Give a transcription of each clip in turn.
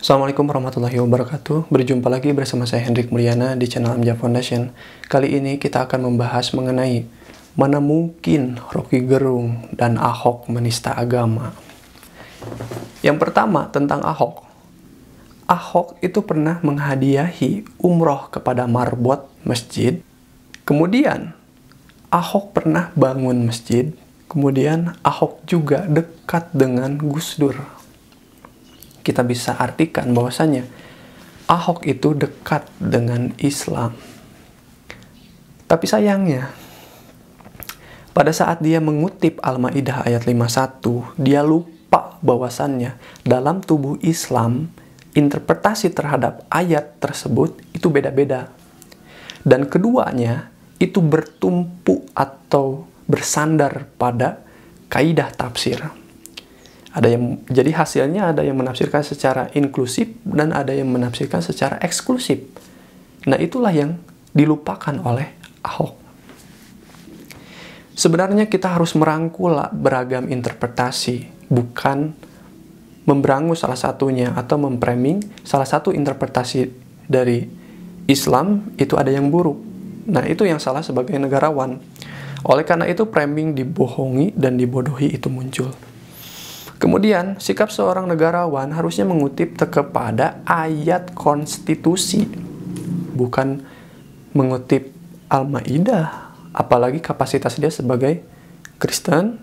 Assalamualaikum warahmatullahi wabarakatuh. Berjumpa lagi bersama saya Hendrik Mulyana di channel Amja Foundation. Kali ini kita akan membahas mengenai mana mungkin Roky Gerung dan Ahok menista agama. Yang pertama tentang Ahok. Ahok itu pernah menghadiahi umroh kepada marbot masjid. Kemudian Ahok pernah bangun masjid. Kemudian Ahok juga dekat dengan Gus Dur. Kita bisa artikan bahwasanya Ahok itu dekat dengan Islam. Tapi sayangnya, pada saat dia mengutip Al-Maidah ayat 51, dia lupa bahwasannya dalam tubuh Islam, interpretasi terhadap ayat tersebut itu beda-beda. Dan keduanya itu bertumpu atau bersandar pada kaidah tafsir. Jadi hasilnya ada yang menafsirkan secara inklusif dan ada yang menafsirkan secara eksklusif. Nah, itulah yang dilupakan oleh Ahok. Sebenarnya kita harus merangkul beragam interpretasi, bukan memberangus salah satunya atau memframing salah satu interpretasi dari Islam itu ada yang buruk. Nah, itu yang salah sebagai negarawan. Oleh karena itu, framing dibohongi dan dibodohi itu muncul. Kemudian, sikap seorang negarawan harusnya mengutip kepada ayat konstitusi, bukan mengutip Al-Maidah, apalagi kapasitas dia sebagai Kristen.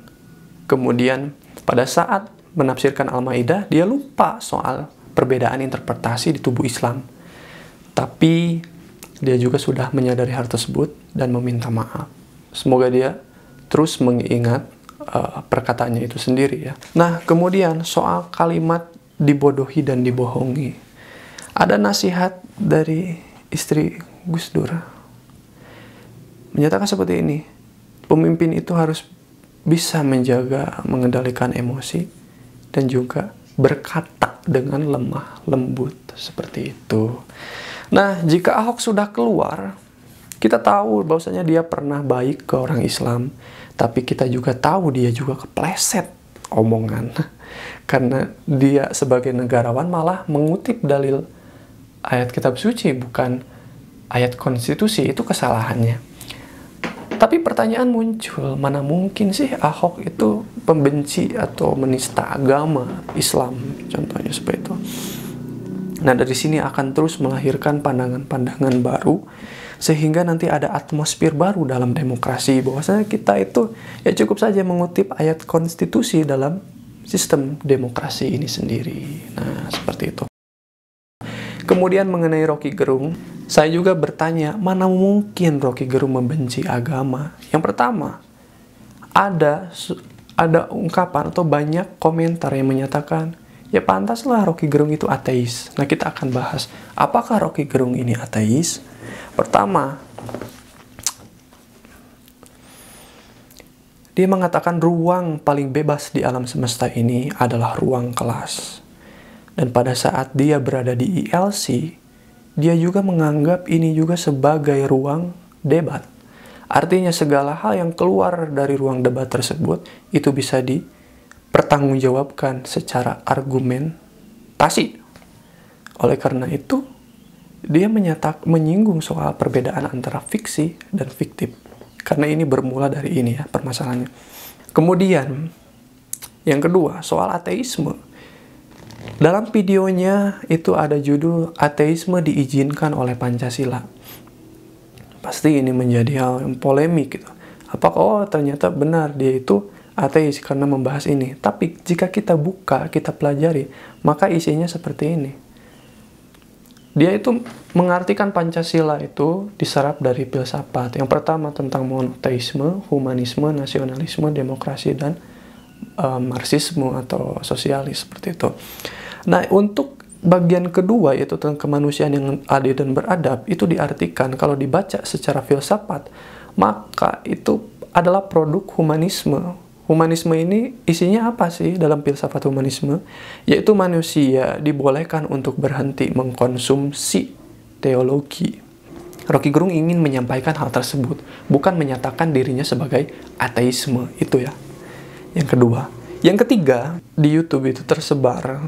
Kemudian, pada saat menafsirkan Al-Maidah, dia lupa soal perbedaan interpretasi di tubuh Islam. Tapi, dia juga sudah menyadari hal tersebut dan meminta maaf. Semoga dia terus mengingat perkataannya itu sendiri ya. Nah, kemudian soal kalimat dibodohi dan dibohongi. Ada nasihat dari istri Gus Dur. Menyatakan seperti ini. Pemimpin itu harus bisa menjaga, mengendalikan emosi dan juga berkata dengan lemah lembut seperti itu. Nah, jika Ahok sudah keluar, kita tahu bahwasanya dia pernah baik ke orang Islam. Tapi kita juga tahu dia juga kepleset omongan. Karena dia sebagai negarawan malah mengutip dalil ayat kitab suci, bukan ayat konstitusi. Itu kesalahannya. Tapi pertanyaan muncul, mana mungkin sih Ahok itu pembenci atau menista agama Islam, contohnya seperti itu. Nah, dari sini akan terus melahirkan pandangan-pandangan baru, sehingga nanti ada atmosfer baru dalam demokrasi, bahwasanya kita itu ya cukup saja mengutip ayat konstitusi dalam sistem demokrasi ini sendiri. Nah, seperti itu. Kemudian mengenai Roky Gerung, saya juga bertanya, mana mungkin Roky Gerung membenci agama? Yang pertama, ada ungkapan atau banyak komentar yang menyatakan, ya pantaslah Roky Gerung itu ateis. Nah, kita akan bahas, apakah Roky Gerung ini ateis? Pertama, dia mengatakan ruang paling bebas di alam semesta ini adalah ruang kelas. Dan pada saat dia berada di ILC, dia juga menganggap ini juga sebagai ruang debat. Artinya segala hal yang keluar dari ruang debat tersebut, itu bisa dipertanggungjawabkan secara argumentasi. Oleh karena itu, dia menyinggung soal perbedaan antara fiksi dan fiktif. Karena ini bermula dari ini ya permasalahannya. Kemudian, yang kedua, soal ateisme. Dalam videonya itu ada judul ateisme diizinkan oleh Pancasila. Pasti ini menjadi hal yang polemik gitu. Apakah ternyata benar dia itu ateis karena membahas ini. Tapi jika kita buka, kita pelajari, maka isinya seperti ini. Dia itu mengartikan Pancasila itu diserap dari filsafat. Yang pertama tentang monoteisme, humanisme, nasionalisme, demokrasi, dan marxisme atau sosialis seperti itu. Nah, untuk bagian kedua yaitu tentang kemanusiaan yang adil dan beradab, itu diartikan kalau dibaca secara filsafat, maka itu adalah produk humanisme. Humanisme ini isinya apa sih dalam filsafat humanisme? Yaitu manusia dibolehkan untuk berhenti mengkonsumsi teologi. Roky Gerung ingin menyampaikan hal tersebut, bukan menyatakan dirinya sebagai ateisme, itu ya. Yang kedua. Yang ketiga, di YouTube itu tersebar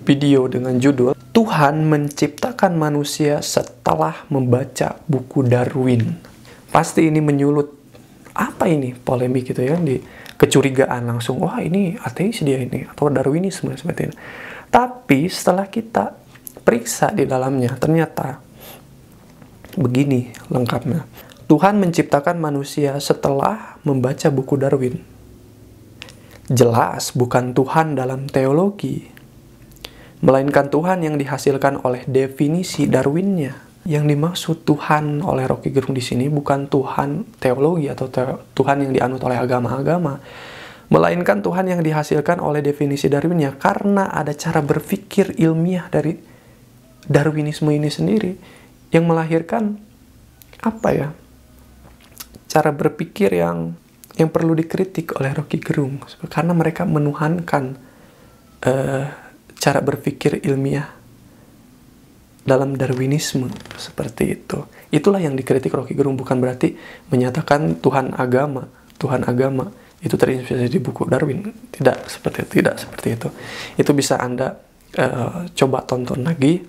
video dengan judul Tuhan menciptakan manusia setelah membaca buku Darwin. Pasti ini menyulut apa ini polemik gitu ya, di kecurigaan langsung, wah ini ateis dia ini atau Darwinisme seperti ini. Tapi setelah kita periksa di dalamnya, ternyata begini lengkapnya. Tuhan menciptakan manusia setelah membaca buku Darwin. Jelas bukan Tuhan dalam teologi, melainkan Tuhan yang dihasilkan oleh definisi Darwinnya. Yang dimaksud Tuhan oleh Rocky Gerung di sini bukan Tuhan teologi atau Tuhan yang dianut oleh agama-agama, melainkan Tuhan yang dihasilkan oleh definisi Darwinnya, karena ada cara berpikir ilmiah dari Darwinisme ini sendiri yang melahirkan apa ya? Cara berpikir yang perlu dikritik oleh Rocky Gerung, karena mereka menuhankan cara berpikir ilmiah dalam Darwinisme seperti itu. Itulah yang dikritik Rocky Gerung, bukan berarti menyatakan Tuhan agama itu terinspirasi di buku Darwin. Tidak seperti itu. Itu bisa Anda coba tonton lagi.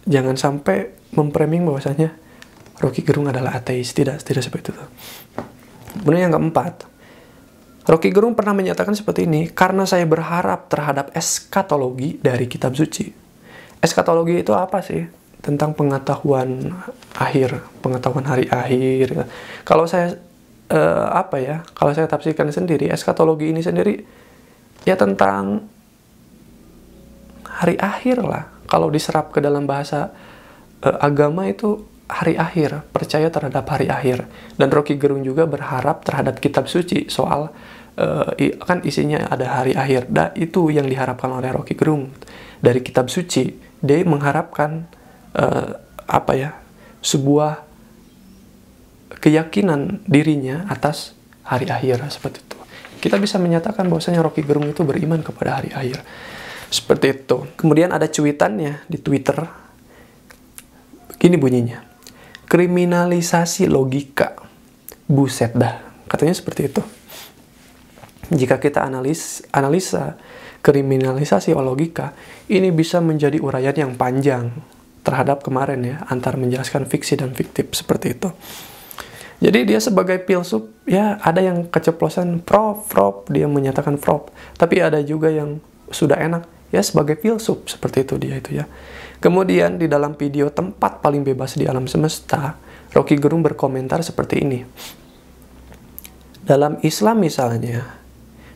Jangan sampai memframing bahwasanya Rocky Gerung adalah ateis. Tidak seperti itu. Kemudian yang keempat, Rocky Gerung pernah menyatakan seperti ini, karena saya berharap terhadap eskatologi dari kitab suci. Eskatologi itu apa sih? Tentang pengetahuan akhir, pengetahuan hari akhir. Kalau saya kalau saya tafsirkan sendiri, eskatologi ini sendiri ya tentang hari akhir lah. Kalau diserap ke dalam bahasa agama itu hari akhir, percaya terhadap hari akhir. Dan Rocky Gerung juga berharap terhadap kitab suci soal kan isinya ada hari akhir. Dan itu yang diharapkan oleh Rocky Gerung dari kitab suci. Dia mengharapkan sebuah keyakinan dirinya atas hari akhir seperti itu. Kita bisa menyatakan bahwasanya Rocky Gerung itu beriman kepada hari akhir. Seperti itu. Kemudian ada cuitannya di Twitter. Begini bunyinya. Kriminalisasi logika. Buset dah. Katanya seperti itu. Jika kita analisa kriminalisasi logika, ini bisa menjadi uraian yang panjang terhadap kemarin ya, antara menjelaskan fiksi dan fiktif seperti itu. Jadi dia sebagai filsuf, ya ada yang keceplosan prof, dia menyatakan prof. Tapi ada juga yang sudah enak, ya sebagai filsuf, seperti itu dia itu ya. Kemudian di dalam video Tempat Paling Bebas di Alam Semesta, Rocky Gerung berkomentar seperti ini. Dalam Islam misalnya,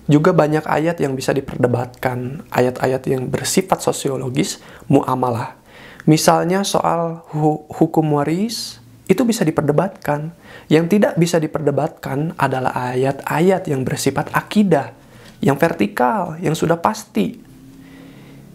juga banyak ayat yang bisa diperdebatkan, ayat-ayat yang bersifat sosiologis, muamalah. Misalnya soal hukum waris, itu bisa diperdebatkan. Yang tidak bisa diperdebatkan adalah ayat-ayat yang bersifat akidah, yang vertikal, yang sudah pasti.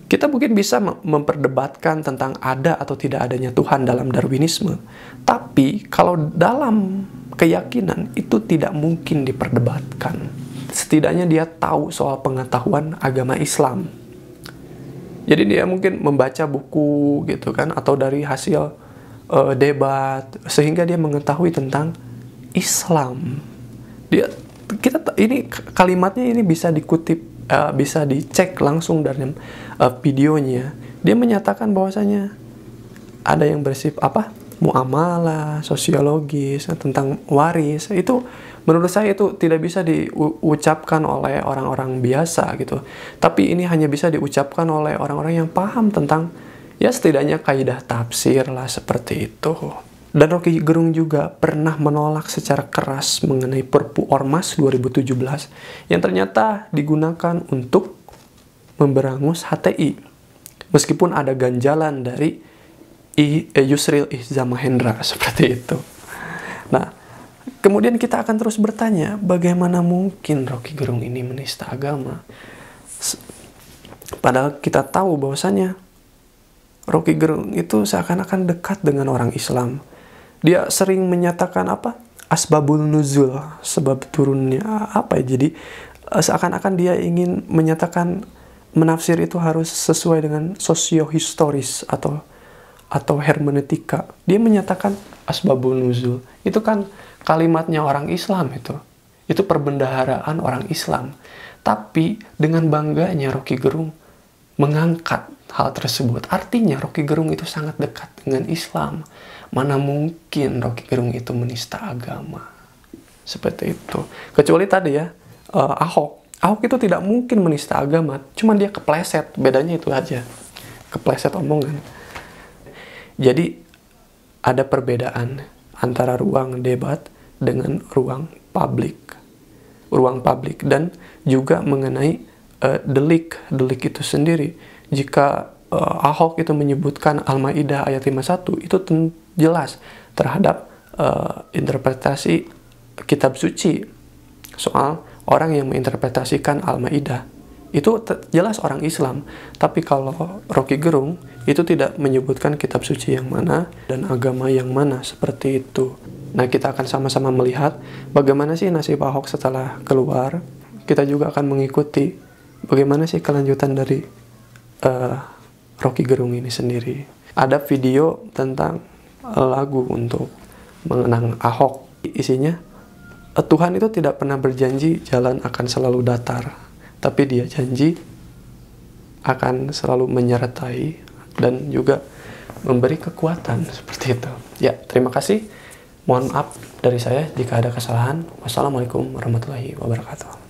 Kita mungkin bisa memperdebatkan tentang ada atau tidak adanya Tuhan dalam Darwinisme. Tapi kalau dalam keyakinan itu tidak mungkin diperdebatkan. Setidaknya dia tahu soal pengetahuan agama Islam. Jadi dia mungkin membaca buku gitu kan, atau dari hasil debat, sehingga dia mengetahui tentang Islam. Ini kalimatnya ini bisa dikutip, bisa dicek langsung dari videonya. Dia menyatakan bahwasanya ada yang bersifat muamalah, sosiologis, tentang waris. Itu menurut saya itu tidak bisa diucapkan oleh orang-orang biasa gitu. Tapi ini hanya bisa diucapkan oleh orang-orang yang paham tentang, ya setidaknya kaidah tafsir lah, seperti itu. Dan Rocky Gerung juga pernah menolak secara keras mengenai Perpu Ormas 2017 yang ternyata digunakan untuk memberangus HTI. Meskipun ada ganjalan dari Yusril Ihza Mahendra seperti itu. Nah, kemudian kita akan terus bertanya, bagaimana mungkin Rocky Gerung ini menista agama? Padahal kita tahu bahwasanya Rocky Gerung itu seakan-akan dekat dengan orang Islam. Dia sering menyatakan asbabul nuzul, sebab turunnya jadi seakan-akan dia ingin menyatakan menafsir itu harus sesuai dengan sosiohistoris atau hermeneutika. Dia menyatakan asbabul nuzul. Itu kan kalimatnya orang Islam itu. Itu perbendaharaan orang Islam. Tapi dengan bangganya Rocky Gerung mengangkat hal tersebut. Artinya Rocky Gerung itu sangat dekat dengan Islam. Mana mungkin Rocky Gerung itu menista agama. Seperti itu. Kecuali tadi ya, Ahok. Ahok itu tidak mungkin menista agama. Cuman dia kepleset. Bedanya itu aja. Kepleset omongan. Jadi ada perbedaan antara ruang debat dengan ruang publik. Ruang publik. Dan juga mengenai delik itu sendiri. Jika Ahok itu menyebutkan Al-Maidah ayat 51, itu jelas terhadap interpretasi kitab suci. Soal orang yang menginterpretasikan Al-Maidah itu jelas orang Islam. Tapi kalau Rocky Gerung itu tidak menyebutkan kitab suci yang mana dan agama yang mana, seperti itu. Nah, kita akan sama-sama melihat bagaimana sih nasib Ahok setelah keluar. Kita juga akan mengikuti bagaimana sih kelanjutan dari Rocky Gerung ini sendiri. Ada video tentang lagu untuk mengenang Ahok. Isinya, Tuhan itu tidak pernah berjanji jalan akan selalu datar, tapi dia janji akan selalu menyertai dan juga memberi kekuatan, seperti itu. Ya, terima kasih. Mohon maaf dari saya jika ada kesalahan. Wassalamualaikum warahmatullahi wabarakatuh.